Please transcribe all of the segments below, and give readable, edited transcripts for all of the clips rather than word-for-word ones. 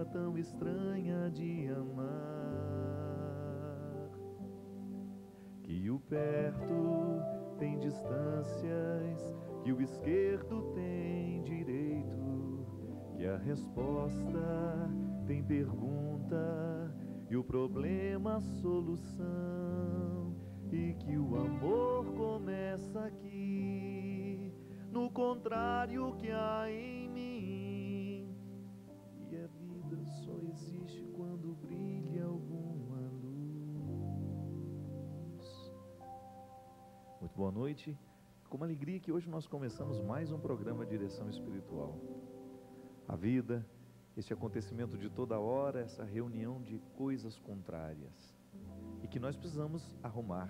forma tão estranha de amar, que o perto tem distâncias, que o esquerdo tem direito, que a resposta tem pergunta e o problema solução, e que o amor começa aqui, no contrário que há em mim, e a vida só existe quando brilha alguma luz. Muito boa noite, com uma alegria que hoje nós começamos mais um programa Direção Espiritual. A vida, este acontecimento de toda hora, essa reunião de coisas contrárias, e que nós precisamos arrumar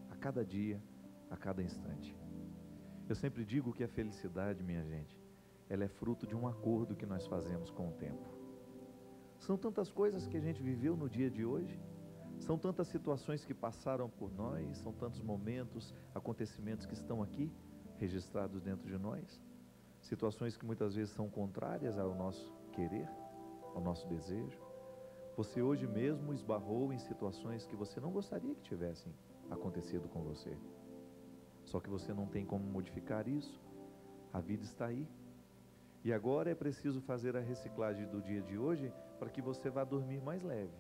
a cada dia, a cada instante. Eu sempre digo que a felicidade, minha gente, ela é fruto de um acordo que nós fazemos com o tempo. São tantas coisas que a gente viveu no dia de hoje, são tantas situações que passaram por nós, são tantos momentos, acontecimentos que estão aqui, registrados dentro de nós, situações que muitas vezes são contrárias ao nosso querer, ao nosso desejo. Você hoje mesmo esbarrou em situações que você não gostaria que tivessem acontecido com você. Só que você não tem como modificar isso. A vida está aí. E agora é preciso fazer a reciclagem do dia de hoje para que você vá dormir mais leve.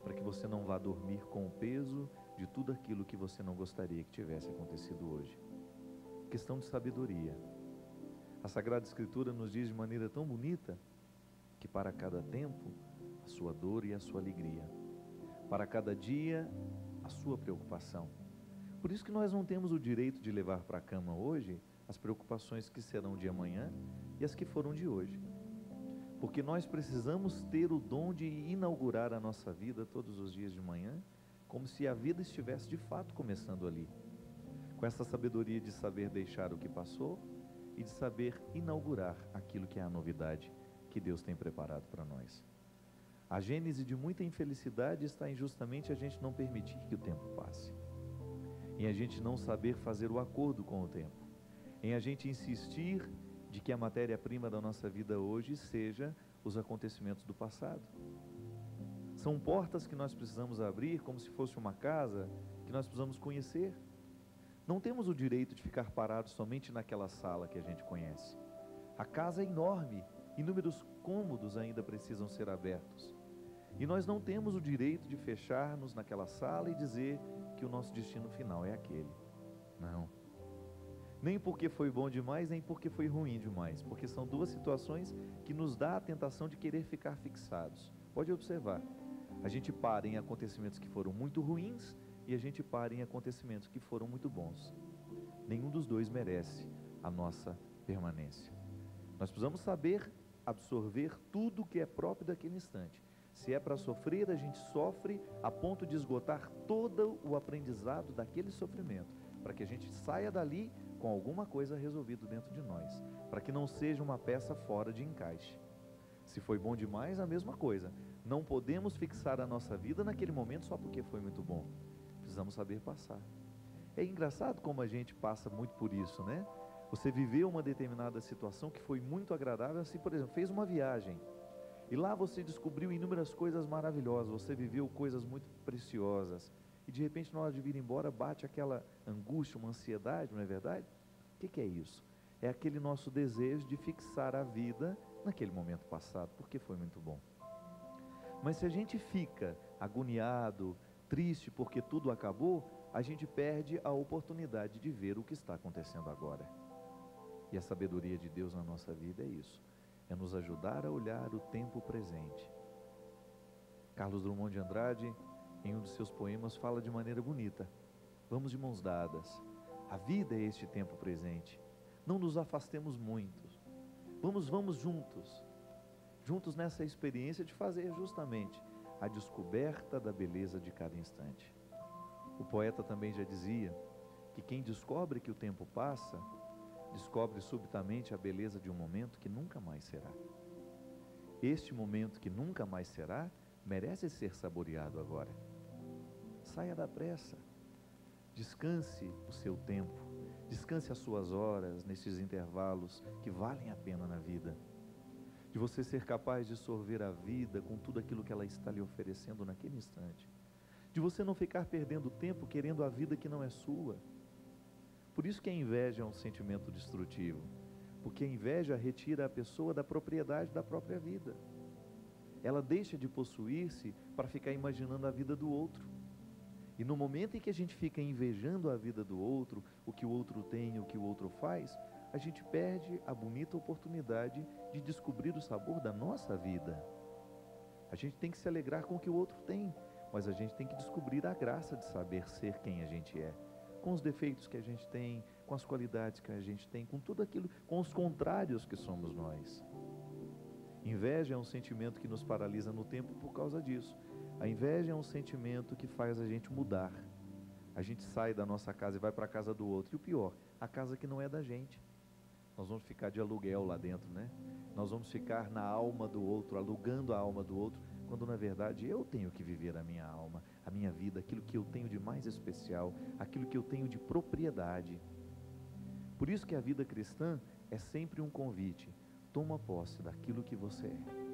Para que você não vá dormir com o peso de tudo aquilo que você não gostaria que tivesse acontecido hoje. Questão de sabedoria. A Sagrada Escritura nos diz de maneira tão bonita que para cada tempo a sua dor e a sua alegria, para cada dia a sua preocupação. Por isso que nós não temos o direito de levar para a cama hoje as preocupações que serão de amanhã e as que foram de hoje, porque nós precisamos ter o dom de inaugurar a nossa vida todos os dias de manhã, como se a vida estivesse de fato começando ali, com essa sabedoria de saber deixar o que passou e de saber inaugurar aquilo que é a novidade que Deus tem preparado para nós. A gênese de muita infelicidade está em justamente a gente não permitir que o tempo passe, em a gente não saber fazer o acordo com o tempo, em a gente insistir de que a matéria-prima da nossa vida hoje seja os acontecimentos do passado. São portas que nós precisamos abrir como se fosse uma casa que nós precisamos conhecer. Não temos o direito de ficar parados somente naquela sala que a gente conhece. A casa é enorme, inúmeros cômodos ainda precisam ser abertos. E nós não temos o direito de fechar-nos naquela sala e dizer que o nosso destino final é aquele. Não. Nem porque foi bom demais, nem porque foi ruim demais, porque são duas situações que nos dá a tentação de querer ficar fixados. Pode observar, a gente para em acontecimentos que foram muito ruins e a gente para em acontecimentos que foram muito bons. Nenhum dos dois merece a nossa permanência. Nós precisamos saber absorver tudo que é próprio daquele instante. Se é para sofrer, a gente sofre a ponto de esgotar todo o aprendizado daquele sofrimento, para que a gente saia dali com alguma coisa resolvida dentro de nós, para que não seja uma peça fora de encaixe. Se foi bom demais, a mesma coisa. Não podemos fixar a nossa vida naquele momento só porque foi muito bom. Precisamos saber passar. É engraçado como a gente passa muito por isso, né? Você viveu uma determinada situação que foi muito agradável, assim, por exemplo, fez uma viagem, e lá você descobriu inúmeras coisas maravilhosas, você viveu coisas muito preciosas, e de repente na hora de vir embora bate aquela angústia, uma ansiedade, não é verdade? O que é isso? É aquele nosso desejo de fixar a vida naquele momento passado, porque foi muito bom. Mas se a gente fica agoniado, triste porque tudo acabou, a gente perde a oportunidade de ver o que está acontecendo agora. E a sabedoria de Deus na nossa vida é isso, é nos ajudar a olhar o tempo presente. Carlos Drummond de Andrade, em um dos seus poemas, fala de maneira bonita: vamos de mãos dadas, a vida é este tempo presente, não nos afastemos muito, vamos juntos nessa experiência de fazer justamente a descoberta da beleza de cada instante. O poeta também já dizia que quem descobre que o tempo passa, descobre subitamente a beleza de um momento que nunca mais será. Este momento que nunca mais será, merece ser saboreado agora. Saia da pressa, descanse o seu tempo, descanse as suas horas nesses intervalos que valem a pena na vida. de você ser capaz de sorver a vida com tudo aquilo que ela está lhe oferecendo naquele instante, de você não ficar perdendo tempo querendo a vida que não é sua. Por isso que a inveja é um sentimento destrutivo, porque a inveja retira a pessoa da propriedade da própria vida. Ela deixa de possuir-se para ficar imaginando a vida do outro. E no momento em que a gente fica invejando a vida do outro, o que o outro tem, o que o outro faz, a gente perde a bonita oportunidade de descobrir o sabor da nossa vida. A gente tem que se alegrar com o que o outro tem, mas a gente tem que descobrir a graça de saber ser quem a gente é, com os defeitos que a gente tem, com as qualidades que a gente tem, com tudo aquilo, com os contrários que somos nós. Inveja é um sentimento que nos paralisa no tempo por causa disso. A inveja é um sentimento que faz a gente mudar. A gente sai da nossa casa e vai para a casa do outro. E o pior, a casa que não é da gente. Nós vamos ficar de aluguel lá dentro, né? Nós vamos ficar na alma do outro, alugando a alma do outro, quando na verdade eu tenho que viver a minha alma, a minha vida, aquilo que eu tenho de mais especial, aquilo que eu tenho de propriedade. Por isso que a vida cristã é sempre um convite. Toma posse daquilo que você é.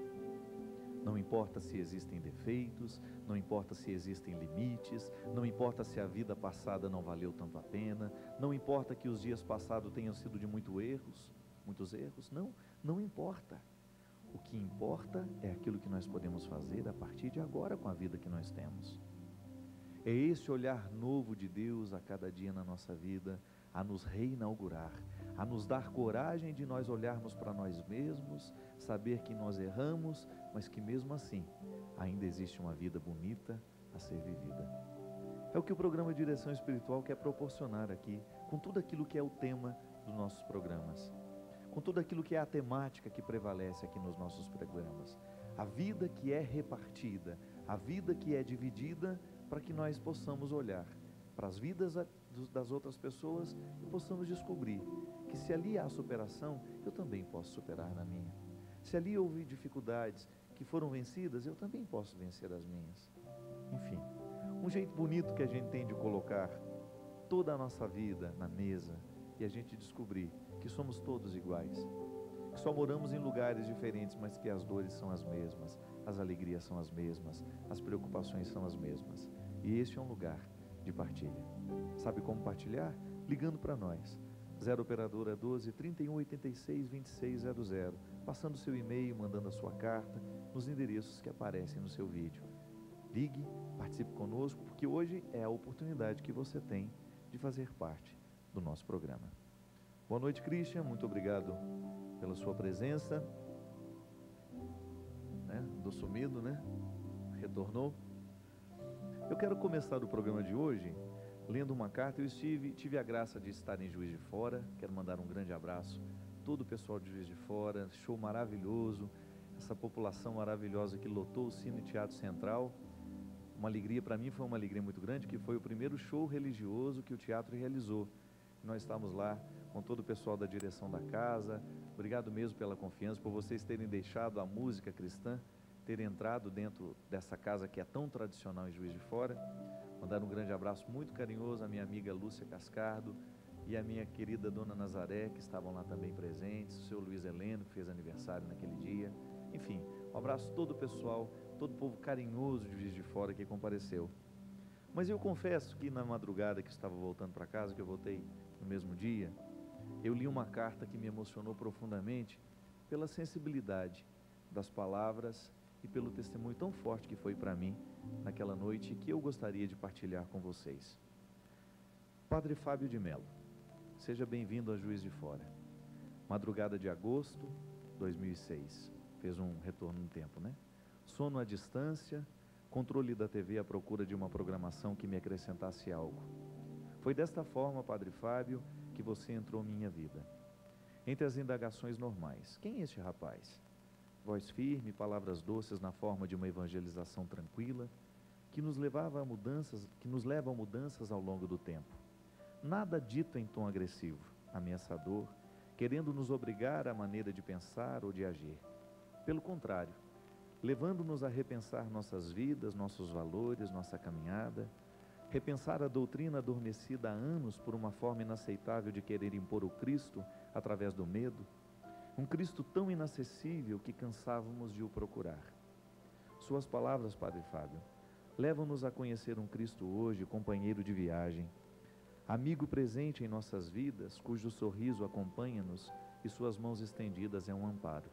Não importa se existem defeitos, não importa se existem limites, não importa se a vida passada não valeu tanto a pena, não importa que os dias passados tenham sido de muitos erros, não importa. O que importa é aquilo que nós podemos fazer a partir de agora com a vida que nós temos. É esse olhar novo de Deus a cada dia na nossa vida, a nos reinaugurar, a nos dar coragem de nós olharmos para nós mesmos, saber que nós erramos, mas que mesmo assim ainda existe uma vida bonita a ser vivida. É o que o programa Direção Espiritual quer proporcionar aqui, com tudo aquilo que é o tema dos nossos programas, com tudo aquilo que é a temática que prevalece aqui nos nossos programas. A vida que é repartida, a vida que é dividida, para que nós possamos olhar para as vidas das outras pessoas e possamos descobrir que se ali há superação, eu também posso superar na minha. Se ali houve dificuldades que foram vencidas, eu também posso vencer as minhas. Enfim, um jeito bonito que a gente tem de colocar toda a nossa vida na mesa e a gente descobrir que somos todos iguais, que só moramos em lugares diferentes, mas que as dores são as mesmas, as alegrias são as mesmas, as preocupações são as mesmas. E este é um lugar de partilha. Sabe como partilhar? Ligando para nós. 0 operadora 12 31 86 2600, passando seu e-mail, mandando a sua carta nos endereços que aparecem no seu vídeo. Ligue, participe conosco, porque hoje é a oportunidade que você tem de fazer parte do nosso programa. Boa noite, Christian, muito obrigado pela sua presença. Andou sumido, né? Retornou. Eu quero começar o programa de hoje lendo uma carta. Eu tive a graça de estar em Juiz de Fora. Quero mandar um grande abraço a todo o pessoal de Juiz de Fora. Show maravilhoso, essa população maravilhosa que lotou o Cine Teatro Central. Uma alegria para mim, foi uma alegria muito grande, que foi o primeiro show religioso que o teatro realizou. Nós estávamos lá com todo o pessoal da direção da casa. Obrigado mesmo pela confiança, por vocês terem deixado a música cristã ter entrado dentro dessa casa que é tão tradicional em Juiz de Fora. Mandar um grande abraço muito carinhoso à minha amiga Lúcia Cascardo e à minha querida Dona Nazaré, que estavam lá também presentes, o seu Luiz Heleno, que fez aniversário naquele dia. Enfim, um abraço a todo o pessoal, todo o povo carinhoso de Juiz de Fora que compareceu. Mas eu confesso que na madrugada que estava voltando para casa, que eu voltei no mesmo dia, eu li uma carta que me emocionou profundamente pela sensibilidade das palavras e pelo testemunho tão forte que foi para mim naquela noite, que eu gostaria de partilhar com vocês. Padre Fábio de Mello, seja bem-vindo a Juiz de Fora. Madrugada de agosto de 2006, fez um retorno no tempo, né? Sono à distância, controle da TV à procura de uma programação que me acrescentasse algo. Foi desta forma, Padre Fábio, que você entrou em minha vida. Entre as indagações normais, quem é este rapaz? Voz firme, palavras doces na forma de uma evangelização tranquila, que nos leva a mudanças ao longo do tempo. Nada dito em tom agressivo, ameaçador, querendo nos obrigar à maneira de pensar ou de agir. Pelo contrário, levando-nos a repensar nossas vidas, nossos valores, nossa caminhada, repensar a doutrina adormecida há anos por uma forma inaceitável de querer impor o Cristo através do medo, Um Cristo tão inacessível que cansávamos de o procurar. Suas palavras, Padre Fábio, levam-nos a conhecer um Cristo hoje, companheiro de viagem, amigo presente em nossas vidas, cujo sorriso acompanha-nos e suas mãos estendidas é um amparo.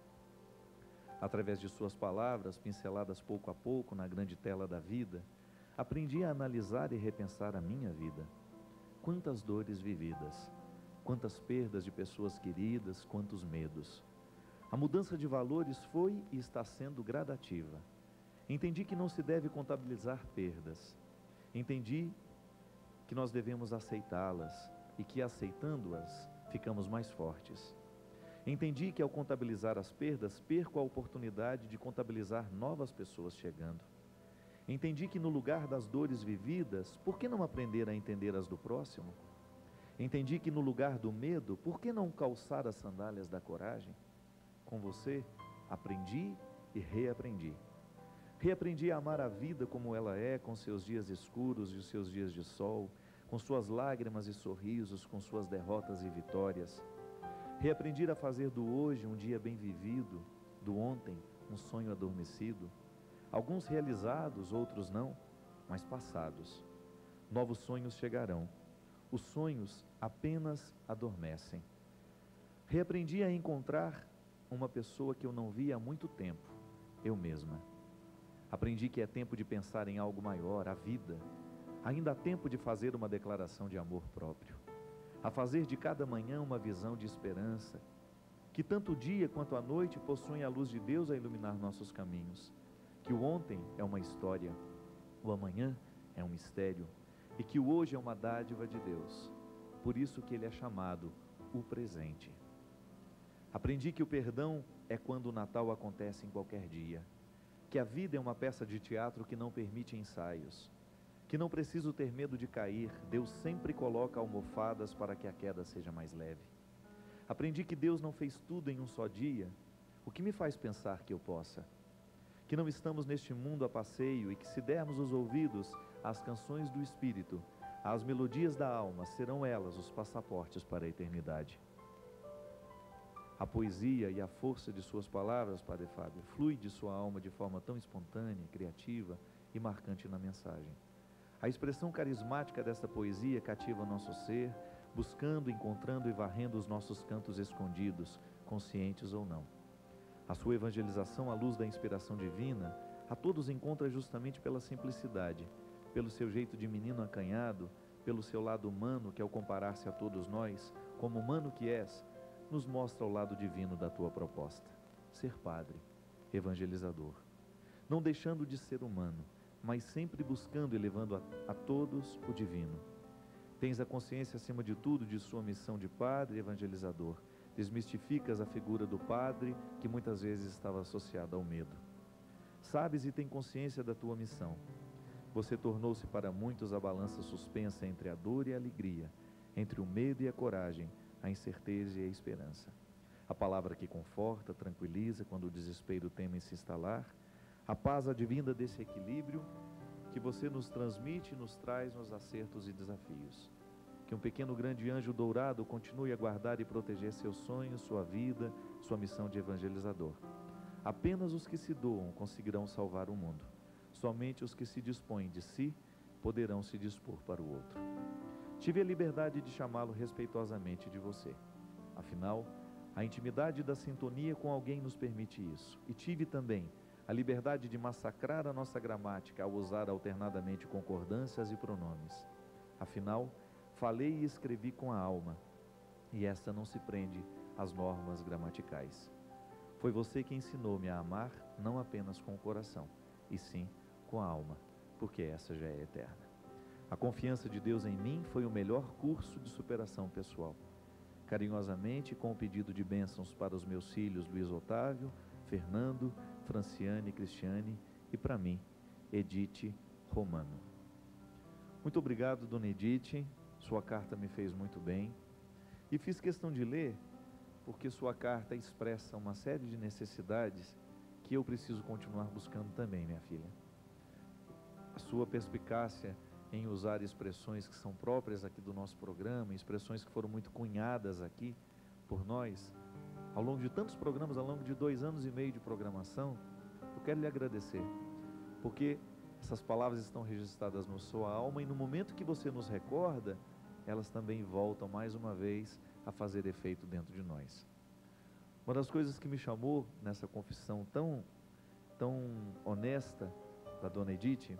Através de suas palavras, pinceladas pouco a pouco na grande tela da vida, aprendi a analisar e repensar a minha vida. Quantas dores vividas, quantas perdas de pessoas queridas, quantos medos. A mudança de valores foi e está sendo gradativa. Entendi que não se deve contabilizar perdas. Entendi que nós devemos aceitá-las e que, aceitando-as, ficamos mais fortes. Entendi que, ao contabilizar as perdas, perco a oportunidade de contabilizar novas pessoas chegando. Entendi que, no lugar das dores vividas, por que não aprender a entender as do próximo? Entendi que, no lugar do medo, por que não calçar as sandálias da coragem? Com você, aprendi e reaprendi. Reaprendi a amar a vida como ela é, com seus dias escuros e os seus dias de sol, com suas lágrimas e sorrisos, com suas derrotas e vitórias. Reaprendi a fazer do hoje um dia bem vivido, do ontem um sonho adormecido. Alguns realizados, outros não, mas passados. Novos sonhos chegarão. Os sonhos apenas adormecem. Reaprendi a encontrar uma pessoa que eu não via há muito tempo, eu mesma. Aprendi que é tempo de pensar em algo maior, a vida. Ainda há tempo de fazer uma declaração de amor próprio. A fazer de cada manhã uma visão de esperança, que tanto o dia quanto a noite possuem a luz de Deus a iluminar nossos caminhos. Que o ontem é uma história, o amanhã é um mistério, e que o hoje é uma dádiva de Deus. Por isso que ele é chamado o presente. Aprendi que o perdão é quando o Natal acontece em qualquer dia, que a vida é uma peça de teatro que não permite ensaios, que não preciso ter medo de cair, Deus sempre coloca almofadas para que a queda seja mais leve. Aprendi que Deus não fez tudo em um só dia, o que me faz pensar que eu possa. Que não estamos neste mundo a passeio e que, se dermos os ouvidos às canções do Espírito, às melodias da alma, serão elas os passaportes para a eternidade. A poesia e a força de suas palavras, Padre Fábio, flui de sua alma de forma tão espontânea, criativa e marcante na mensagem. A expressão carismática desta poesia cativa nosso ser, buscando, encontrando e varrendo os nossos cantos escondidos, conscientes ou não. A sua evangelização à luz da inspiração divina, a todos encontra justamente pela simplicidade, pelo seu jeito de menino acanhado, pelo seu lado humano que, ao comparar-se a todos nós, como humano que és, nos mostra o lado divino da tua proposta. Ser padre, evangelizador, não deixando de ser humano, mas sempre buscando e levando a todos o divino. Tens a consciência, acima de tudo, de sua missão de padre evangelizador. Desmistificas a figura do padre, que muitas vezes estava associada ao medo. Sabes e tem consciência da tua missão. Você tornou-se para muitos a balança suspensa entre a dor e a alegria, entre o medo e a coragem, a incerteza e a esperança. A palavra que conforta, tranquiliza quando o desespero teme se instalar, a paz advinda desse equilíbrio que você nos transmite e nos traz nos acertos e desafios. Que um pequeno grande anjo dourado continue a guardar e proteger seus sonhos, sua vida, sua missão de evangelizador. Apenas os que se doam conseguirão salvar o mundo. Somente os que se dispõem de si poderão se dispor para o outro. Tive a liberdade de chamá-lo respeitosamente de você. Afinal, a intimidade da sintonia com alguém nos permite isso. E tive também a liberdade de massacrar a nossa gramática ao usar alternadamente concordâncias e pronomes. Afinal, falei e escrevi com a alma, e esta não se prende às normas gramaticais. Foi você que ensinou-me a amar não apenas com o coração, e sim com a alma, porque essa já é eterna. A confiança de Deus em mim foi o melhor curso de superação pessoal. Carinhosamente, com o pedido de bênçãos para os meus filhos Luiz Otávio, Fernando, Franciane, Cristiane e para mim, Edith Romano. Muito obrigado, dona Edith, sua carta me fez muito bem e fiz questão de ler porque sua carta expressa uma série de necessidades que eu preciso continuar buscando também, minha filha. A sua perspicácia em usar expressões que são próprias aqui do nosso programa, expressões que foram muito cunhadas aqui por nós, ao longo de tantos programas, ao longo de 2 anos e meio de programação, eu quero lhe agradecer, porque essas palavras estão registradas na sua alma e no momento que você nos recorda, elas também voltam mais uma vez a fazer efeito dentro de nós. Uma das coisas que me chamou nessa confissão tão honesta da dona Edith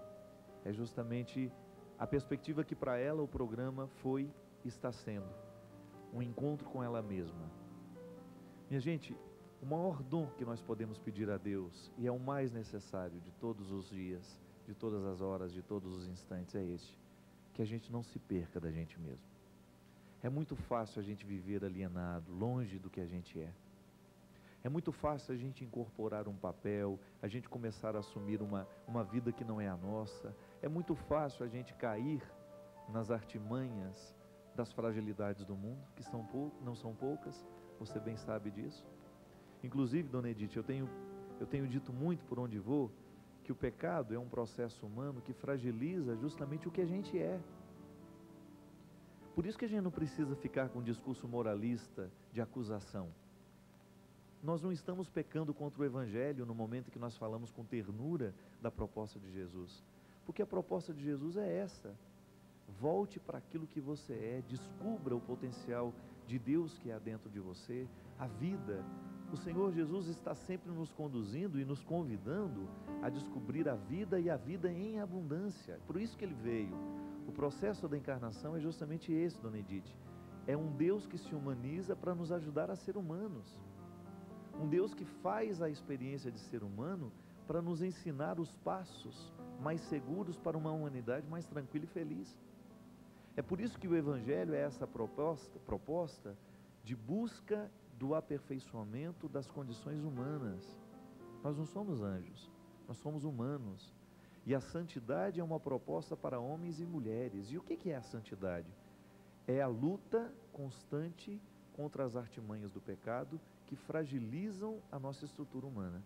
é justamente a perspectiva que para ela o programa foi e está sendo um encontro com ela mesma. Minha gente, o maior dom que nós podemos pedir a Deus, e é o mais necessário de todos os dias, de todas as horas, de todos os instantes, é este: que a gente não se perca da gente mesmo. É muito fácil a gente viver alienado, longe do que a gente é. É muito fácil a gente incorporar um papel, a gente começar a assumir uma vida que não é a nossa. É muito fácil a gente cair nas artimanhas das fragilidades do mundo, que não são poucas, você bem sabe disso. Inclusive, dona Edith, eu tenho dito muito por onde vou, que o pecado é um processo humano que fragiliza justamente o que a gente é. Por isso que a gente não precisa ficar com um discurso moralista de acusação. Nós não estamos pecando contra o Evangelho no momento que nós falamos com ternura da proposta de Jesus. Porque a proposta de Jesus é essa: volte para aquilo que você é, descubra o potencial de Deus que há dentro de você, a vida. O Senhor Jesus está sempre nos conduzindo e nos convidando a descobrir a vida e a vida em abundância. Por isso que Ele veio. O processo da encarnação é justamente esse, dona Edith. É um Deus que se humaniza para nos ajudar a ser humanos. Um Deus que faz a experiência de ser humano para nos ensinar os passos mais seguros para uma humanidade mais tranquila e feliz. É por isso que o Evangelho é essa proposta de busca do aperfeiçoamento das condições humanas. Nós não somos anjos, nós somos humanos. E a santidade é uma proposta para homens e mulheres. E o que é a santidade? É a luta constante contra as artimanhas do pecado que fragilizam a nossa estrutura humana.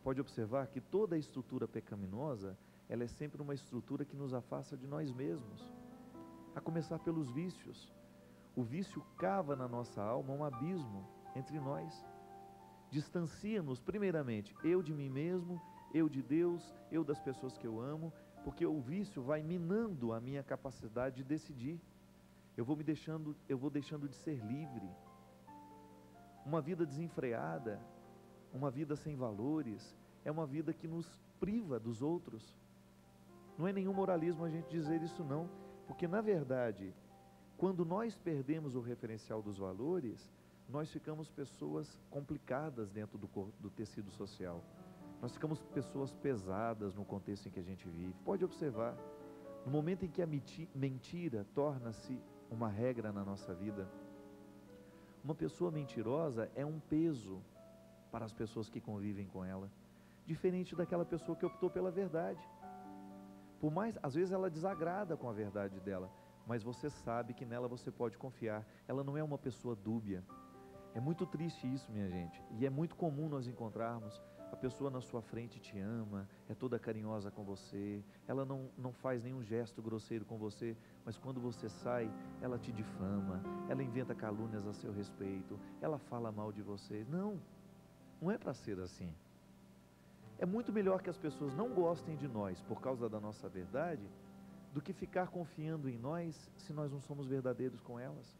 Pode observar que toda a estrutura pecaminosa, ela é sempre uma estrutura que nos afasta de nós mesmos. A começar pelos vícios. O vício cava na nossa alma um abismo entre nós. Distancia-nos, primeiramente, eu de mim mesmo, eu de Deus, eu das pessoas que eu amo, porque o vício vai minando a minha capacidade de decidir. Eu vou deixando de ser livre. Uma vida desenfreada, uma vida sem valores, é uma vida que nos priva dos outros. Não é nenhum moralismo a gente dizer isso não, porque na verdade, quando nós perdemos o referencial dos valores, nós ficamos pessoas complicadas dentro do tecido social. Nós ficamos pessoas pesadas no contexto em que a gente vive. Pode observar, no momento em que a mentira torna-se uma regra na nossa vida, uma pessoa mentirosa é um peso para as pessoas que convivem com ela, diferente daquela pessoa que optou pela verdade. Por mais, às vezes ela desagrada com a verdade dela, mas você sabe que nela você pode confiar. Ela não é uma pessoa dúbia. É muito triste isso, minha gente, e é muito comum nós encontrarmos a pessoa na sua frente te ama, é toda carinhosa com você, ela não faz nenhum gesto grosseiro com você, mas quando você sai, ela te difama, ela inventa calúnias a seu respeito, ela fala mal de você. Não é para ser assim. É muito melhor que as pessoas não gostem de nós por causa da nossa verdade, do que ficar confiando em nós se nós não somos verdadeiros com elas.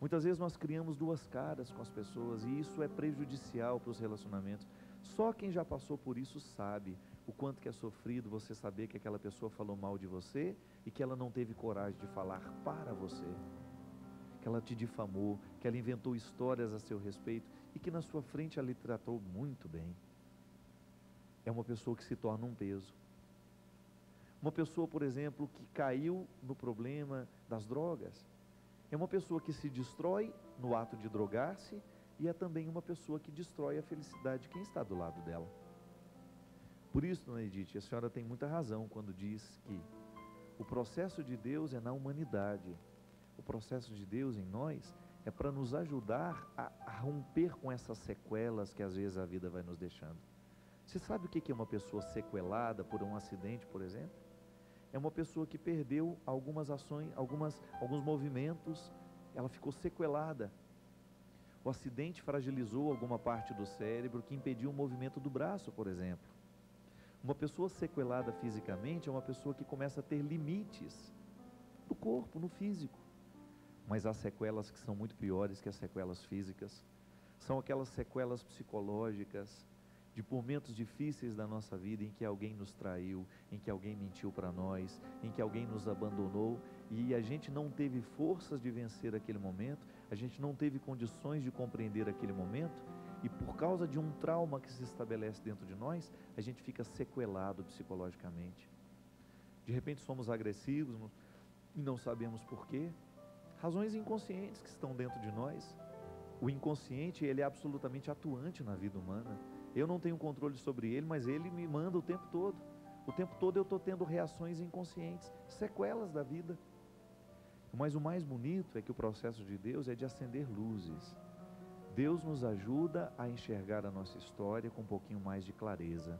Muitas vezes nós criamos duas caras com as pessoas e isso é prejudicial para os relacionamentos. Só quem já passou por isso sabe o quanto que é sofrido você saber que aquela pessoa falou mal de você e que ela não teve coragem de falar para você, que ela te difamou, que ela inventou histórias a seu respeito e que na sua frente ela lhe tratou muito bem. É uma pessoa que se torna um peso. Uma pessoa, por exemplo, que caiu no problema das drogas, é uma pessoa que se destrói no ato de drogar-se e é também uma pessoa que destrói a felicidade de quem está do lado dela. Por isso, dona Edith, a senhora tem muita razão quando diz que o processo de Deus é na humanidade. O processo de Deus em nós é para nos ajudar a romper com essas sequelas que às vezes a vida vai nos deixando. Você sabe o que é uma pessoa sequelada por um acidente, por exemplo? É uma pessoa que perdeu algumas ações, alguns movimentos, ela ficou sequelada. O acidente fragilizou alguma parte do cérebro que impediu o movimento do braço, por exemplo. Uma pessoa sequelada fisicamente é uma pessoa que começa a ter limites no corpo, no físico. Mas há sequelas que são muito piores que as sequelas físicas. São aquelas sequelas psicológicas de momentos difíceis da nossa vida em que alguém nos traiu, em que alguém mentiu para nós, em que alguém nos abandonou e a gente não teve forças de vencer aquele momento, a gente não teve condições de compreender aquele momento e por causa de um trauma que se estabelece dentro de nós, a gente fica sequelado psicologicamente. De repente somos agressivos e não sabemos porquê. Razões inconscientes que estão dentro de nós. O inconsciente, ele é absolutamente atuante na vida humana. Eu não tenho controle sobre ele, mas ele me manda o tempo todo. O tempo todo eu estou tendo reações inconscientes, sequelas da vida. Mas o mais bonito é que o processo de Deus é de acender luzes. Deus nos ajuda a enxergar a nossa história com um pouquinho mais de clareza.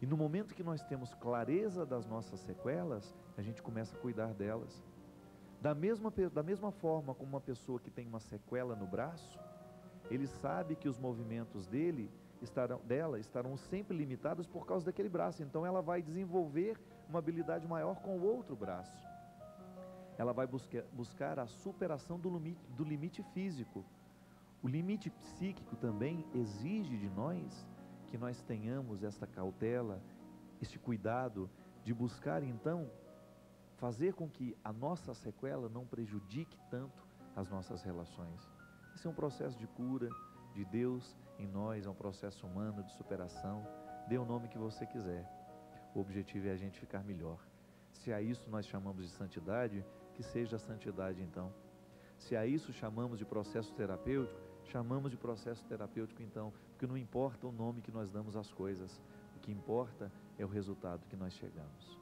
E no momento que nós temos clareza das nossas sequelas, a gente começa a cuidar delas. Da mesma forma como uma pessoa que tem uma sequela no braço, ele sabe que os movimentos dela estarão sempre limitados por causa daquele braço. Então ela vai desenvolver uma habilidade maior com o outro braço. Ela vai buscar a superação do limite físico. O limite psíquico também exige de nós que nós tenhamos esta cautela, este cuidado de buscar então fazer com que a nossa sequela não prejudique tanto as nossas relações. Esse é um processo de cura de Deus em nós, é um processo humano de superação. Dê o nome que você quiser. O objetivo é a gente ficar melhor. Se a isso nós chamamos de santidade, que seja a santidade então. Se a isso chamamos de processo terapêutico, chamamos de processo terapêutico então, porque não importa o nome que nós damos às coisas, o que importa é o resultado que nós chegamos.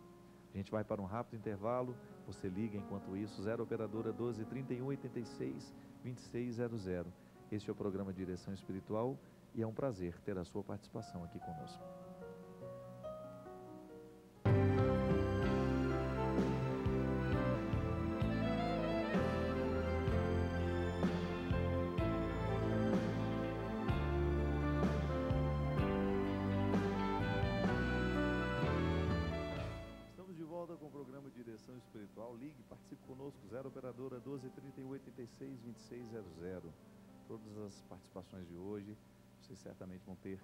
A gente vai para um rápido intervalo, você liga enquanto isso, 0 operadora 12 31 86 2600. Este é o programa Direção Espiritual e é um prazer ter a sua participação aqui conosco. Com o programa Direção Espiritual, ligue, participe conosco, 0 operadora 12 31 86 2600. Todas as participações de hoje, vocês certamente vão ter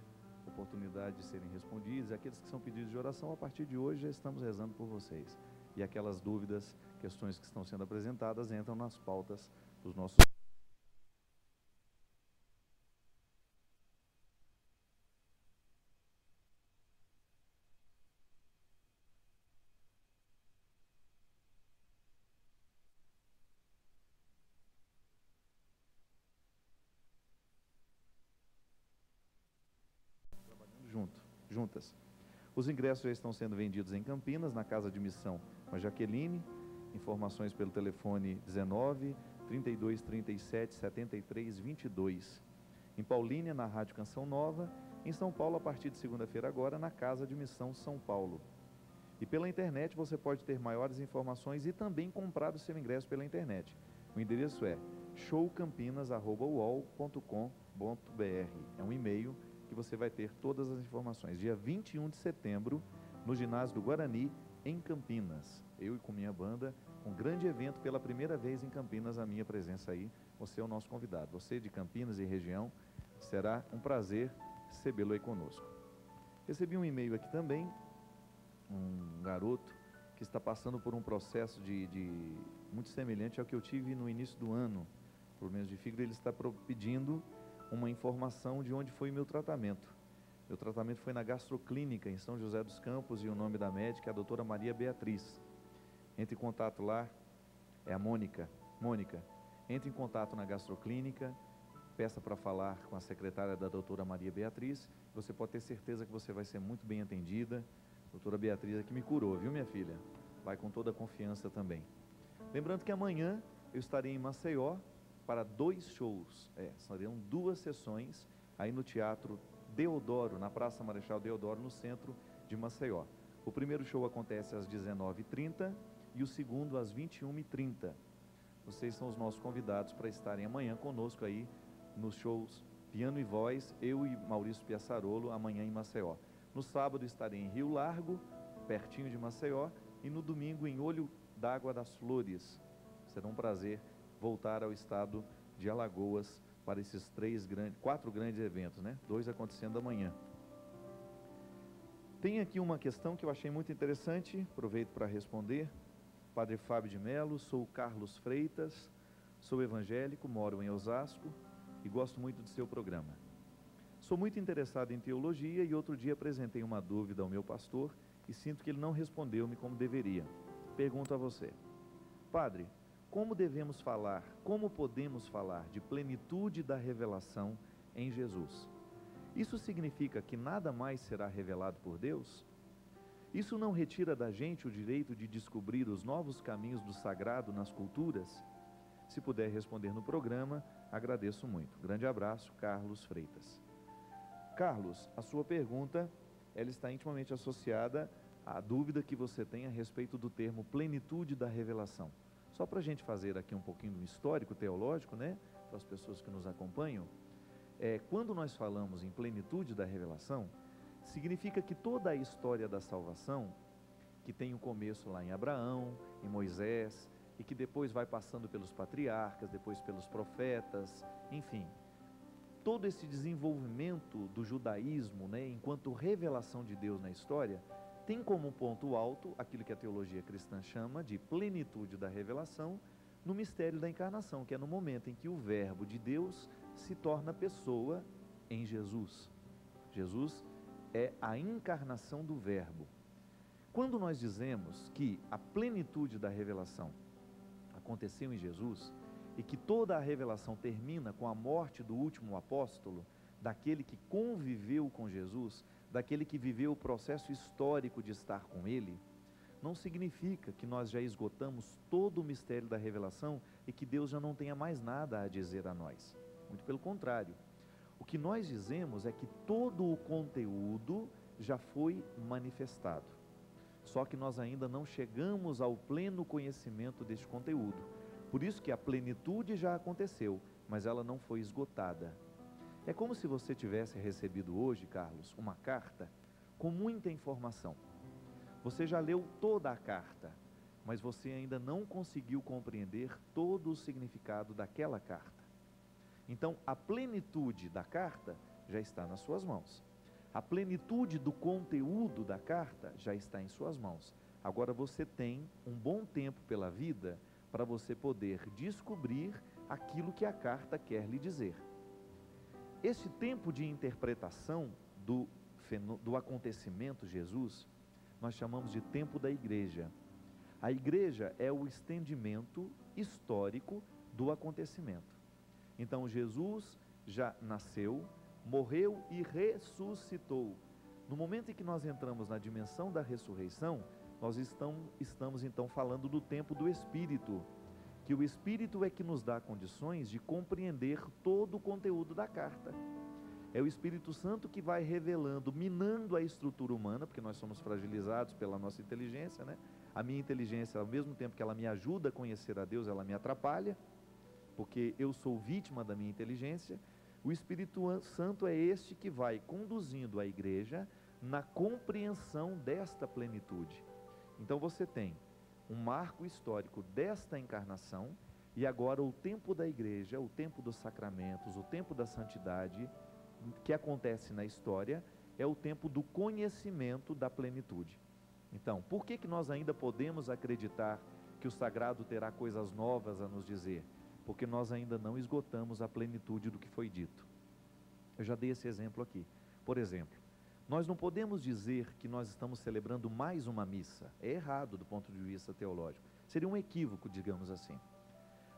oportunidade de serem respondidas. E aqueles que são pedidos de oração, a partir de hoje já estamos rezando por vocês. E aquelas dúvidas, questões que estão sendo apresentadas, entram nas pautas dos nossos... juntas. Os ingressos já estão sendo vendidos em Campinas, na Casa de Missão com a Jaqueline. Informações pelo telefone 19 32 37 73 22. Em Paulínia, na Rádio Canção Nova. Em São Paulo, a partir de segunda-feira agora, na Casa de Missão São Paulo. E pela internet você pode ter maiores informações e também comprar o seu ingresso pela internet. O endereço é showcampinas@uol.com.br. É um e-mail que você vai ter todas as informações. Dia 21 de setembro, no ginásio do Guarani, em Campinas. Eu e com minha banda, um grande evento pela primeira vez em Campinas, a minha presença aí. Você é o nosso convidado. Você de Campinas e região, será um prazer recebê-lo aí conosco. Recebi um e-mail aqui também, um garoto que está passando por um processo muito semelhante ao que eu tive no início do ano, problemas de fígado. Ele está pedindo uma informação de onde foi o meu tratamento. Meu tratamento foi na Gastroclínica, em São José dos Campos, e o nome da médica é a doutora Maria Beatriz. Entre em contato lá, é a Mônica. Entre em contato na Gastroclínica, peça para falar com a secretária da doutora Maria Beatriz. Você pode ter certeza que você vai ser muito bem atendida. Doutora Beatriz é que me curou, viu, minha filha? Vai com toda a confiança também. Lembrando que amanhã eu estarei em Maceió para 2 shows. Serão 2 sessões aí no Teatro Deodoro, na Praça Marechal Deodoro, no centro de Maceió. O primeiro show acontece às 19h30 e o segundo às 21h30. Vocês são os nossos convidados para estarem amanhã conosco aí nos shows Piano e Voz, eu e Maurício Piaçarolo, amanhã em Maceió. No sábado estarei em Rio Largo, pertinho de Maceió, e no domingo em Olho d'Água das Flores. Será um prazer voltar ao estado de Alagoas para esses 4 grandes eventos, né? 2 acontecendo amanhã. Tem aqui uma questão que eu achei muito interessante, aproveito para responder. Padre Fábio de Melo, sou Carlos Freitas, sou evangélico, moro em Osasco e gosto muito do seu programa. Sou muito interessado em teologia e outro dia apresentei uma dúvida ao meu pastor e sinto que ele não respondeu-me como deveria. Pergunto a você, Padre, como podemos falar de plenitude da revelação em Jesus? Isso significa que nada mais será revelado por Deus? Isso não retira da gente o direito de descobrir os novos caminhos do sagrado nas culturas? Se puder responder no programa, agradeço muito. Grande abraço, Carlos Freitas. Carlos, a sua pergunta, ela está intimamente associada à dúvida que você tem a respeito do termo plenitude da revelação. Só para a gente fazer aqui um pouquinho do histórico teológico, né, para as pessoas que nos acompanham, quando nós falamos em plenitude da revelação, significa que toda a história da salvação, que tem um começo lá em Abraão, em Moisés, e que depois vai passando pelos patriarcas, depois pelos profetas, enfim, todo esse desenvolvimento do judaísmo, né, enquanto revelação de Deus na história, tem como ponto alto aquilo que a teologia cristã chama de plenitude da revelação no mistério da encarnação, que é no momento em que o Verbo de Deus se torna pessoa em Jesus. Jesus é a encarnação do Verbo. Quando nós dizemos que a plenitude da revelação aconteceu em Jesus e que toda a revelação termina com a morte do último apóstolo, daquele que conviveu com Jesus, daquele que viveu o processo histórico de estar com ele, não significa que nós já esgotamos todo o mistério da revelação e que Deus já não tenha mais nada a dizer a nós. Muito pelo contrário. O que nós dizemos é que todo o conteúdo já foi manifestado. Só que nós ainda não chegamos ao pleno conhecimento deste conteúdo. Por isso que a plenitude já aconteceu, mas ela não foi esgotada. É como se você tivesse recebido hoje, Carlos, uma carta com muita informação. Você já leu toda a carta, mas você ainda não conseguiu compreender todo o significado daquela carta. Então, a plenitude da carta já está nas suas mãos. A plenitude do conteúdo da carta já está em suas mãos. Agora você tem um bom tempo pela vida para você poder descobrir aquilo que a carta quer lhe dizer. Esse tempo de interpretação do acontecimento Jesus, nós chamamos de tempo da igreja. A igreja é o estendimento histórico do acontecimento. Então Jesus já nasceu, morreu e ressuscitou. No momento em que nós entramos na dimensão da ressurreição, nós estamos então falando do tempo do Espírito, que o Espírito é que nos dá condições de compreender todo o conteúdo da carta. É o Espírito Santo que vai revelando, minando a estrutura humana, porque nós somos fragilizados pela nossa inteligência, né? A minha inteligência, ao mesmo tempo que ela me ajuda a conhecer a Deus, ela me atrapalha, porque eu sou vítima da minha inteligência. O Espírito Santo é este que vai conduzindo a igreja na compreensão desta plenitude. Então você tem um marco histórico desta encarnação, e agora o tempo da igreja, o tempo dos sacramentos, o tempo da santidade, que acontece na história, é o tempo do conhecimento da plenitude. Então, por que nós ainda podemos acreditar que o sagrado terá coisas novas a nos dizer? Porque nós ainda não esgotamos a plenitude do que foi dito. Eu já dei esse exemplo aqui. Por exemplo, nós não podemos dizer que nós estamos celebrando mais uma missa. É errado do ponto de vista teológico. Seria um equívoco, digamos assim.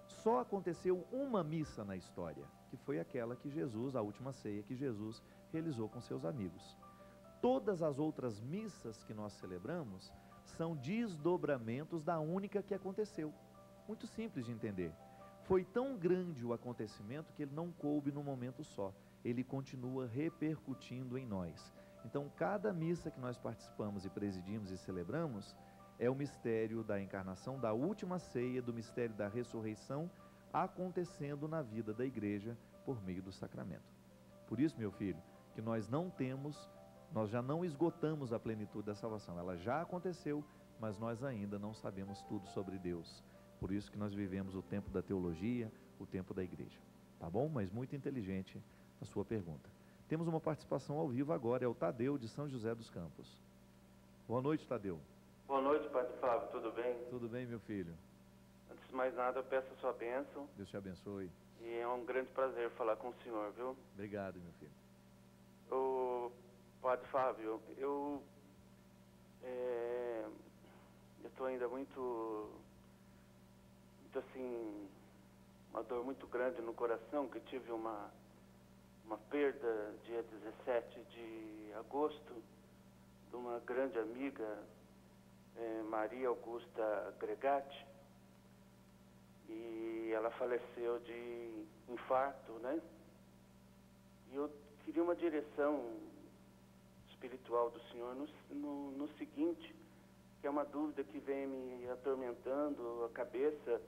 Só aconteceu uma missa na história, que foi aquela que Jesus, a última ceia que Jesus realizou com seus amigos. Todas as outras missas que nós celebramos são desdobramentos da única que aconteceu. Muito simples de entender. Foi tão grande o acontecimento que ele não coube num momento só. Ele continua repercutindo em nós. Então, cada missa que nós participamos e presidimos e celebramos é o mistério da encarnação, da última ceia, do mistério da ressurreição, acontecendo na vida da igreja por meio do sacramento. Por isso, meu filho, que nós já não esgotamos a plenitude da salvação. Ela já aconteceu, mas nós ainda não sabemos tudo sobre Deus. Por isso que nós vivemos o tempo da teologia, o tempo da igreja. Tá bom? Mas muito inteligente a sua pergunta. Temos uma participação ao vivo agora, é o Tadeu de São José dos Campos. Boa noite, Tadeu. Boa noite, Padre Fábio, tudo bem? Tudo bem, meu filho? Antes de mais nada, eu peço a sua bênção. Deus te abençoe. E é um grande prazer falar com o senhor, viu? Obrigado, meu filho. Ô, Padre Fábio, eu estou ainda muito assim, uma dor muito grande no coração, que tive uma perda dia 17 de agosto de uma grande amiga, Maria Augusta Gregatti, e ela faleceu de infarto, né? E eu queria uma direção espiritual do senhor no seguinte, que é uma dúvida que vem me atormentando a cabeça,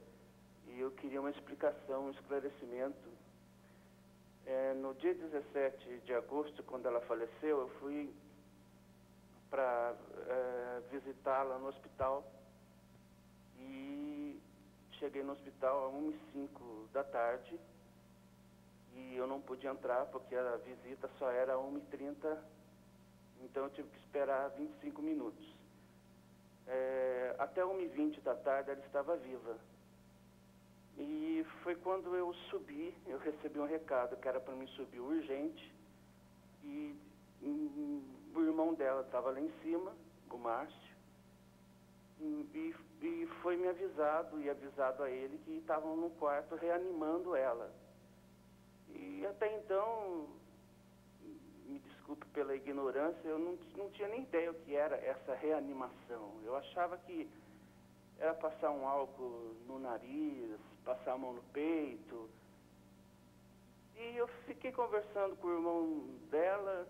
e eu queria uma explicação, um esclarecimento. No dia 17 de agosto, quando ela faleceu, eu fui para visitá-la no hospital, e cheguei no hospital às 1h05 da tarde, e eu não pude entrar porque a visita só era às 1h30, então eu tive que esperar 25 minutos. Até 1h20 da tarde ela estava viva. E foi quando eu subi, eu recebi um recado que era para mim subir urgente, e o irmão dela estava lá em cima, o Márcio, e foi me avisado a ele que estavam no quarto reanimando ela. E até então, me desculpe pela ignorância, eu não tinha nem ideia o que era essa reanimação. Eu achava que era passar um álcool no nariz, passar a mão no peito. E eu fiquei conversando com o irmão dela,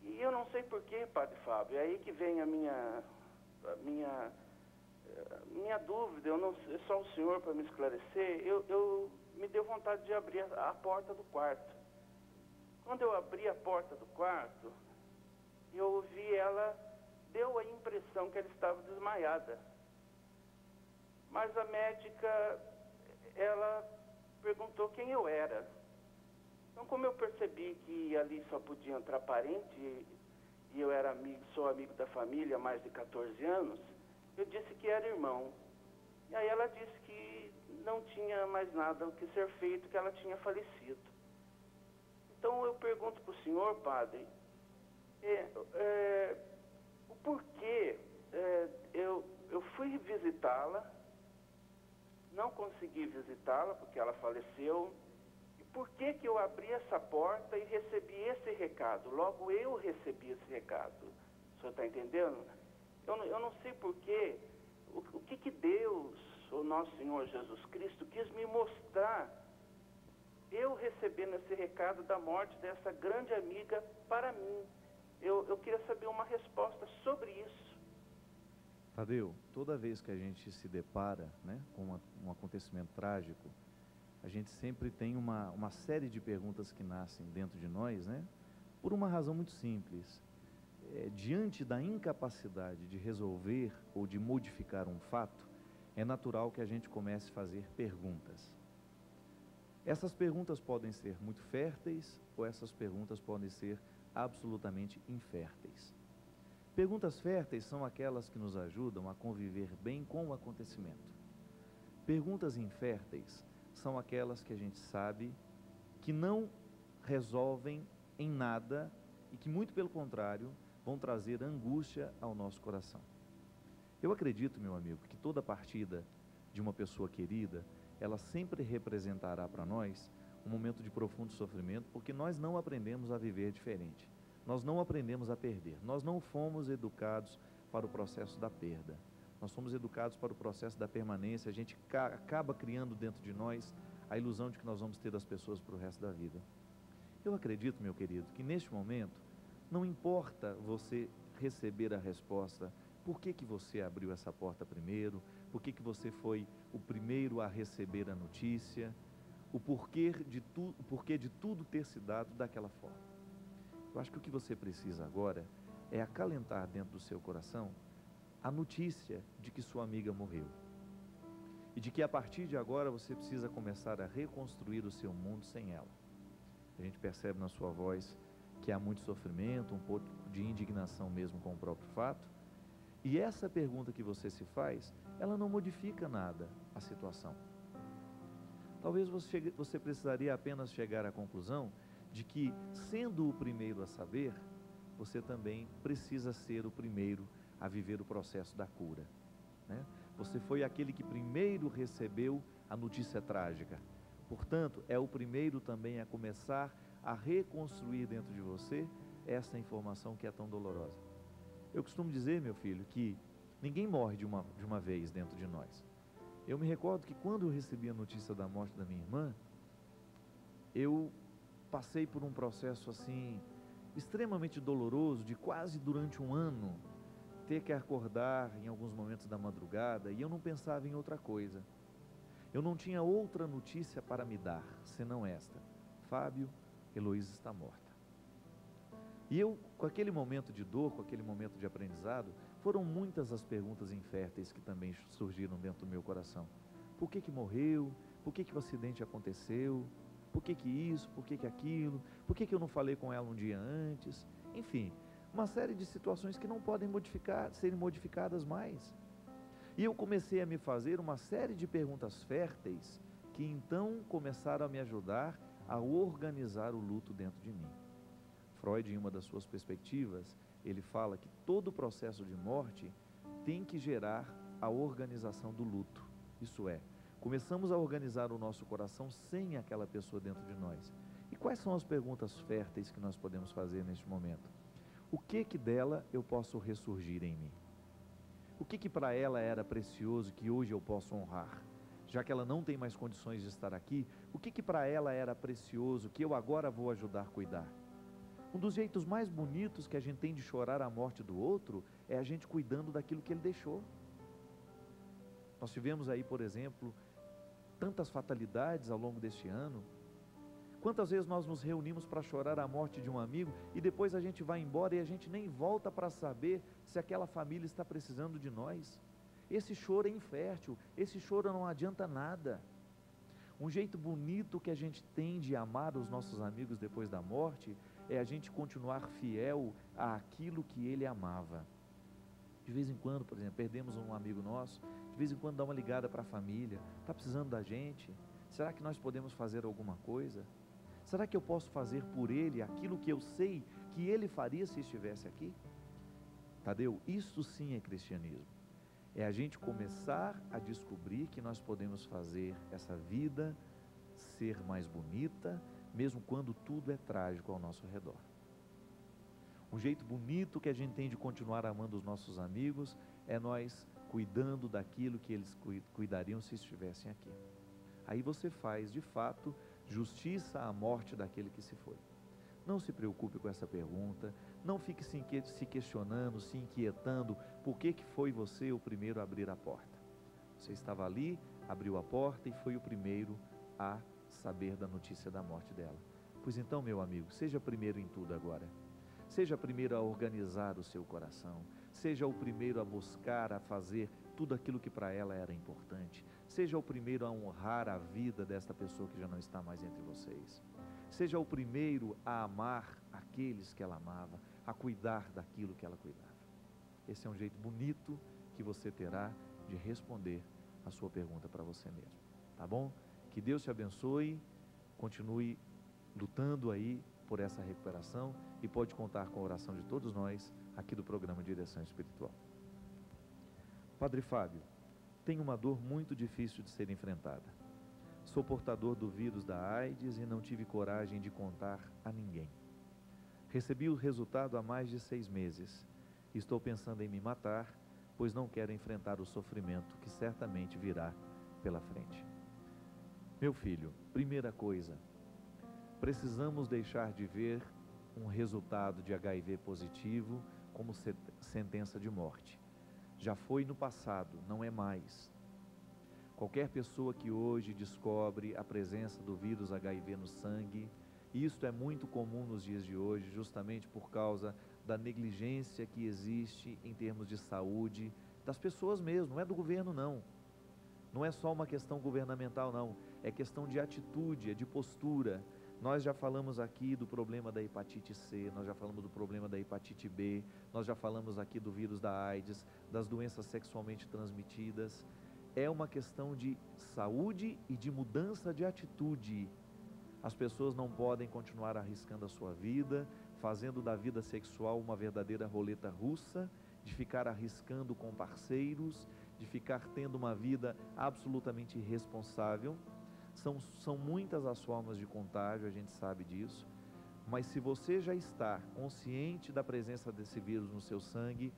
e eu não sei porquê, Padre Fábio, é aí que vem a minha dúvida, eu não, é só o senhor para me esclarecer. Eu me deu vontade de abrir a porta do quarto. Quando eu abri a porta do quarto, eu ouvi ela, deu a impressão que ela estava desmaiada. Mas a médica, ela perguntou quem eu era. Então, como eu percebi que ali só podia entrar parente, e eu era sou amigo da família há mais de 14 anos, eu disse que era irmão. E aí ela disse que não tinha mais nada o que ser feito, que ela tinha falecido. Então eu pergunto para o senhor, padre, o porquê eu fui visitá-la, não consegui visitá-la porque ela faleceu, e por que eu abri essa porta e recebi esse recado? Logo eu recebi esse recado. O senhor está entendendo? Eu não sei porquê, o que Deus, o nosso Senhor Jesus Cristo, quis me mostrar, eu recebendo esse recado da morte dessa grande amiga para mim. Eu queria saber uma resposta sobre isso. Tadeu, toda vez que a gente se depara, né, com um acontecimento trágico, a gente sempre tem uma série de perguntas que nascem dentro de nós, né, por uma razão muito simples. Diante da incapacidade de resolver ou de modificar um fato, é natural que a gente comece a fazer perguntas. Essas perguntas podem ser muito férteis ou essas perguntas podem ser absolutamente inférteis. Perguntas férteis são aquelas que nos ajudam a conviver bem com o acontecimento. Perguntas inférteis são aquelas que a gente sabe que não resolvem em nada e que, muito pelo contrário, vão trazer angústia ao nosso coração. Eu acredito, meu amigo, que toda partida de uma pessoa querida, ela sempre representará para nós um momento de profundo sofrimento, porque nós não aprendemos a viver diferente. Nós não aprendemos a perder. Nós não fomos educados para o processo da perda. Nós fomos educados para o processo da permanência. A gente acaba criando dentro de nós a ilusão de que nós vamos ter das pessoas para o resto da vida. Eu acredito, meu querido, que neste momento, não importa você receber a resposta, por que você abriu essa porta primeiro, por que você foi o primeiro a receber a notícia. o porquê de tudo ter se dado daquela forma. Eu acho que o que você precisa agora é acalentar dentro do seu coração a notícia de que sua amiga morreu. E de que a partir de agora você precisa começar a reconstruir o seu mundo sem ela. A gente percebe na sua voz que há muito sofrimento, um pouco de indignação mesmo com o próprio fato. E essa pergunta que você se faz, ela não modifica nada a situação. Talvez você precisaria apenas chegar à conclusão de que, sendo o primeiro a saber, você também precisa ser o primeiro a viver o processo da cura, né? Você foi aquele que primeiro recebeu a notícia trágica. Portanto, é o primeiro também a começar a reconstruir dentro de você essa informação que é tão dolorosa. Eu costumo dizer, meu filho, que ninguém morre de uma vez dentro de nós. Eu me recordo que quando eu recebi a notícia da morte da minha irmã, eu passei por um processo assim, extremamente doloroso, de quase durante um ano, ter que acordar em alguns momentos da madrugada, e eu não pensava em outra coisa. Eu não tinha outra notícia para me dar, senão esta: Fábio, Heloísa está morta. E eu, com aquele momento de dor, com aquele momento de aprendizado, foram muitas as perguntas inférteis que também surgiram dentro do meu coração. Por que morreu? Por que o acidente aconteceu? Por que isso? Por que aquilo? Por que eu não falei com ela um dia antes? Enfim, uma série de situações que não podem serem modificadas mais. E eu comecei a me fazer uma série de perguntas férteis que então começaram a me ajudar a organizar o luto dentro de mim. Freud, em uma das suas perspectivas, ele fala que todo o processo de morte tem que gerar a organização do luto. Isso é, começamos a organizar o nosso coração sem aquela pessoa dentro de nós. E quais são as perguntas férteis que nós podemos fazer neste momento? O que dela eu posso ressurgir em mim? O que para ela era precioso que hoje eu posso honrar? Já que ela não tem mais condições de estar aqui, o que para ela era precioso que eu agora vou ajudar a cuidar? Um dos jeitos mais bonitos que a gente tem de chorar a morte do outro é a gente cuidando daquilo que ele deixou. Nós tivemos aí, por exemplo, tantas fatalidades ao longo deste ano. Quantas vezes nós nos reunimos para chorar a morte de um amigo e depois a gente vai embora e a gente nem volta para saber se aquela família está precisando de nós? Esse choro é infértil, esse choro não adianta nada. Um jeito bonito que a gente tem de amar os nossos amigos depois da morte é a gente continuar fiel àquilo que ele amava. De vez em quando, por exemplo, perdemos um amigo nosso, de vez em quando dá uma ligada para a família: está precisando da gente? Será que nós podemos fazer alguma coisa? Será que eu posso fazer por ele aquilo que eu sei que ele faria se estivesse aqui? Tadeu, isso sim é cristianismo. É a gente começar a descobrir que nós podemos fazer essa vida ser mais bonita, mesmo quando tudo é trágico ao nosso redor. Um jeito bonito que a gente tem de continuar amando os nossos amigos é nós cuidando daquilo que eles cuidariam se estivessem aqui. Aí você faz, de fato, justiça à morte daquele que se foi. Não se preocupe com essa pergunta, não fique se questionando, se inquietando, por que foi você o primeiro a abrir a porta. Você estava ali, abriu a porta e foi o primeiro a saber da notícia da morte dela. Pois então, meu amigo, seja primeiro em tudo agora. Seja primeiro a organizar o seu coração, seja o primeiro a buscar, a fazer tudo aquilo que para ela era importante. Seja o primeiro a honrar a vida desta pessoa que já não está mais entre vocês. Seja o primeiro a amar aqueles que ela amava, a cuidar daquilo que ela cuidava. Esse é um jeito bonito que você terá de responder a sua pergunta para você mesmo, tá bom? Que Deus te abençoe, continue lutando aí por essa recuperação e pode contar com a oração de todos nós aqui do programa Direção Espiritual. Padre Fábio, tenho uma dor muito difícil de ser enfrentada. Sou portador do vírus da AIDS e não tive coragem de contar a ninguém. Recebi o resultado há mais de 6 meses. Estou pensando em me matar, pois não quero enfrentar o sofrimento que certamente virá pela frente. Meu filho, primeira coisa, precisamos deixar de ver um resultado de HIV positivo como sentença de morte. Já foi no passado, não é mais. Qualquer pessoa que hoje descobre a presença do vírus HIV no sangue, isto é muito comum nos dias de hoje, justamente por causa da negligência que existe em termos de saúde, das pessoas mesmo, não é do governo não. Não é só uma questão governamental não, é questão de atitude, é de postura. Nós já falamos aqui do problema da hepatite C, nós já falamos do problema da hepatite B, nós já falamos aqui do vírus da AIDS, das doenças sexualmente transmitidas. É uma questão de saúde e de mudança de atitude. As pessoas não podem continuar arriscando a sua vida, fazendo da vida sexual uma verdadeira roleta russa, de ficar arriscando com parceiros, de ficar tendo uma vida absolutamente irresponsável. São muitas as formas de contágio, a gente sabe disso, mas se você já está consciente da presença desse vírus no seu sangue,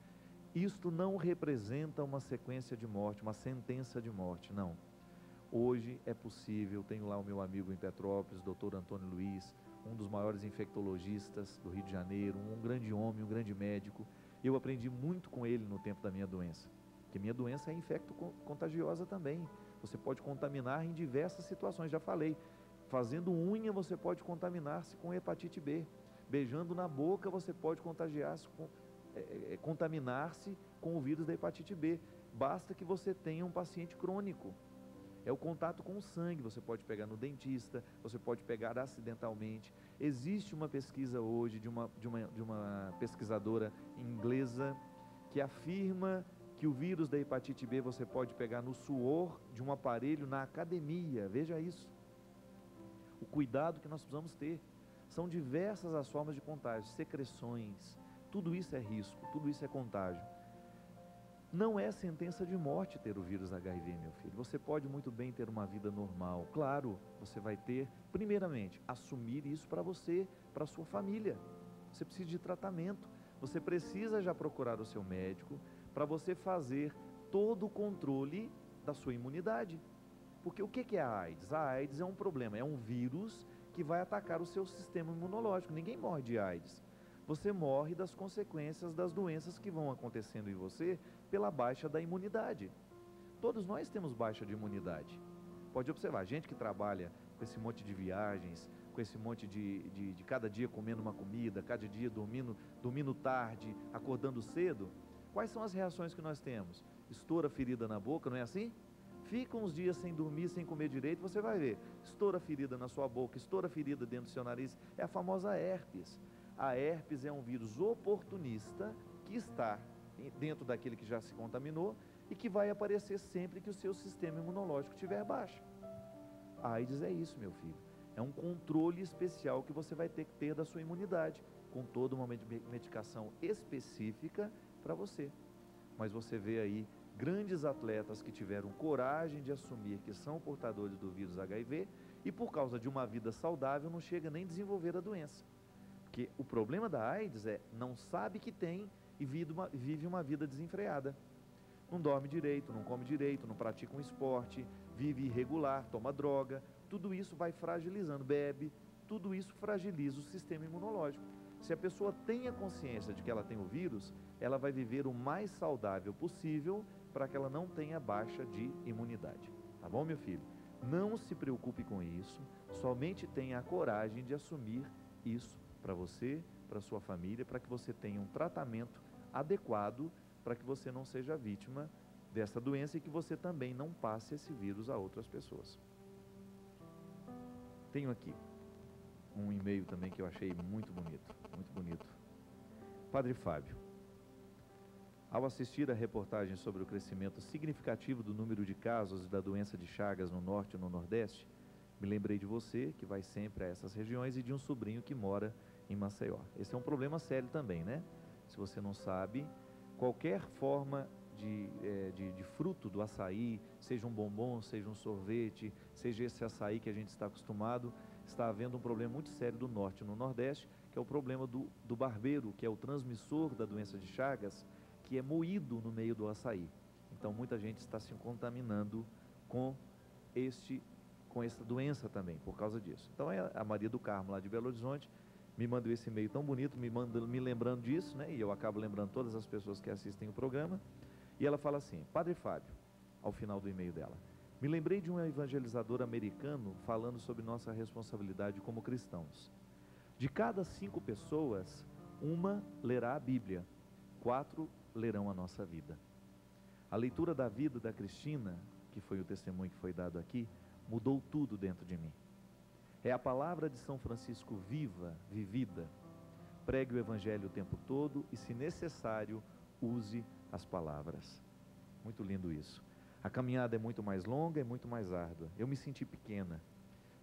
isto não representa uma sequência de morte, uma sentença de morte, não. Hoje é possível, tenho lá o meu amigo em Petrópolis, Dr. Antônio Luiz, um dos maiores infectologistas do Rio de Janeiro, um grande homem, um grande médico. Eu aprendi muito com ele no tempo da minha doença, porque minha doença é infecto-contagiosa também. Você pode contaminar em diversas situações, já falei. Fazendo unha você pode contaminar-se com hepatite B. Beijando na boca você pode contaminar-se com o vírus da hepatite B. Basta que você tenha um paciente crônico. É o contato com o sangue, você pode pegar no dentista, você pode pegar acidentalmente. Existe uma pesquisa hoje de uma pesquisadora inglesa que afirma que o vírus da hepatite B você pode pegar no suor de um aparelho na academia. Veja isso. O cuidado que nós precisamos ter. São diversas as formas de contágio, secreções, tudo isso é risco, tudo isso é contágio. Não é sentença de morte ter o vírus HIV, meu filho. Você pode muito bem ter uma vida normal. Claro, você vai ter, primeiramente, assumir isso para você, para a sua família. Você precisa de tratamento. Você precisa já procurar o seu médico para você fazer todo o controle da sua imunidade. Porque o que é a AIDS? A AIDS é um problema, é um vírus que vai atacar o seu sistema imunológico. Ninguém morre de AIDS. Você morre das consequências das doenças que vão acontecendo em você pela baixa da imunidade. Todos nós temos baixa de imunidade. Pode observar, gente que trabalha com esse monte de viagens, com esse monte de cada dia comendo uma comida, cada dia dormindo tarde, acordando cedo, quais são as reações que nós temos? Estoura ferida na boca, não é assim? Fica uns dias sem dormir, sem comer direito, você vai ver. Estoura ferida na sua boca, estoura ferida dentro do seu nariz, é a famosa herpes. A herpes é um vírus oportunista que está dentro daquele que já se contaminou e que vai aparecer sempre que o seu sistema imunológico estiver baixo. A AIDS é isso, meu filho. É um controle especial que você vai ter que ter da sua imunidade, com toda uma medicação específica para você. Mas você vê aí grandes atletas que tiveram coragem de assumir que são portadores do vírus HIV e por causa de uma vida saudável não chega nem a desenvolver a doença. Porque o problema da AIDS é não sabe que tem e vive uma vida desenfreada. Não dorme direito, não come direito, não pratica um esporte, vive irregular, toma droga, tudo isso vai fragilizando, bebe, tudo isso fragiliza o sistema imunológico. Se a pessoa tem a consciência de que ela tem o vírus, ela vai viver o mais saudável possível para que ela não tenha baixa de imunidade. Tá bom, meu filho? Não se preocupe com isso, somente tenha a coragem de assumir isso para você, para sua família, para que você tenha um tratamento adequado, para que você não seja vítima dessa doença e que você também não passe esse vírus a outras pessoas. Tenho aqui um e-mail também que eu achei muito bonito, muito bonito. Padre Fábio, ao assistir a reportagem sobre o crescimento significativo do número de casos da doença de Chagas no Norte e no Nordeste, me lembrei de você, que vai sempre a essas regiões, e de um sobrinho que mora em Maceió. Esse é um problema sério também, né? Se você não sabe, qualquer forma de fruto do açaí, seja um bombom, seja um sorvete, seja esse açaí que a gente está acostumado, está havendo um problema muito sério do Norte e no Nordeste, que é o problema do barbeiro, que é o transmissor da doença de Chagas, que é moído no meio do açaí. Então, muita gente está se contaminando com essa doença também, por causa disso. Então, a Maria do Carmo, lá de Belo Horizonte, me mandou esse e-mail tão bonito, me lembrando disso, né? E eu acabo lembrando todas as pessoas que assistem o programa. E ela fala assim: Padre Fábio, ao final do e-mail dela, Me lembrei de um evangelizador americano falando sobre nossa responsabilidade como cristãos. De cada 5 pessoas, uma lerá a Bíblia, 4 lerão a nossa vida. A leitura da vida da Cristina, que foi o testemunho que foi dado aqui, mudou tudo dentro de mim. É a palavra de São Francisco viva, vivida. Pregue o evangelho o tempo todo e, se necessário, use as palavras. Muito lindo isso. A caminhada é muito mais longa e muito mais árdua. Eu me senti pequena.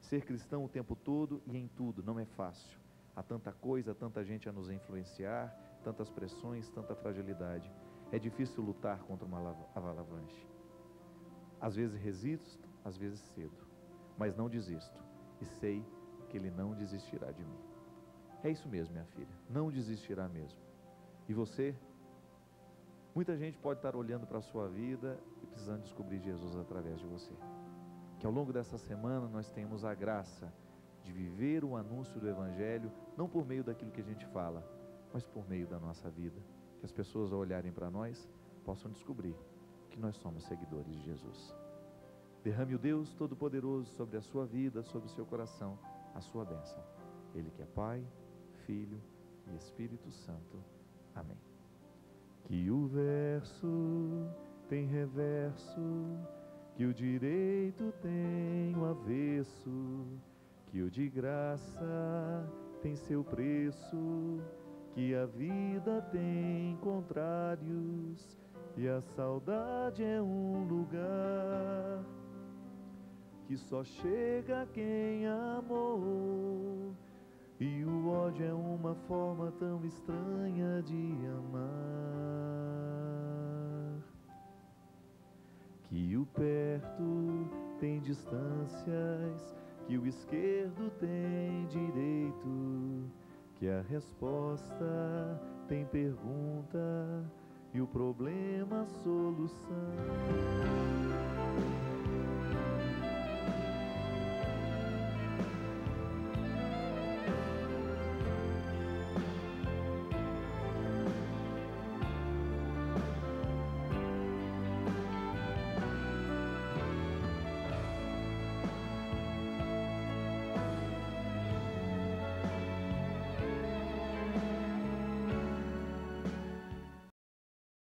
Ser cristão o tempo todo e em tudo não é fácil. Há tanta coisa, tanta gente a nos influenciar, tantas pressões, tanta fragilidade. É difícil lutar contra uma avalanche. Às vezes resisto, às vezes cedo, mas não desisto e sei que Ele não desistirá de mim. É isso mesmo, minha filha, não desistirá mesmo. E você? Muita gente pode estar olhando para a sua vida e precisando descobrir Jesus através de você. Que ao longo dessa semana nós tenhamos a graça de viver o anúncio do Evangelho, não por meio daquilo que a gente fala, mas por meio da nossa vida. Que as pessoas, ao olharem para nós, possam descobrir que nós somos seguidores de Jesus. Derrame o Deus Todo-Poderoso sobre a sua vida, sobre o seu coração, a sua bênção. Ele que é Pai, Filho e Espírito Santo. Amém. Que o verso tem reverso, que o direito tem o avesso, que o de graça tem seu preço, que a vida tem contrários e a saudade é um lugar que só chega quem amou, e o ódio é uma forma tão estranha de amar. Que o perto tem distâncias, que o esquerdo tem direito, que a resposta tem pergunta e o problema solução.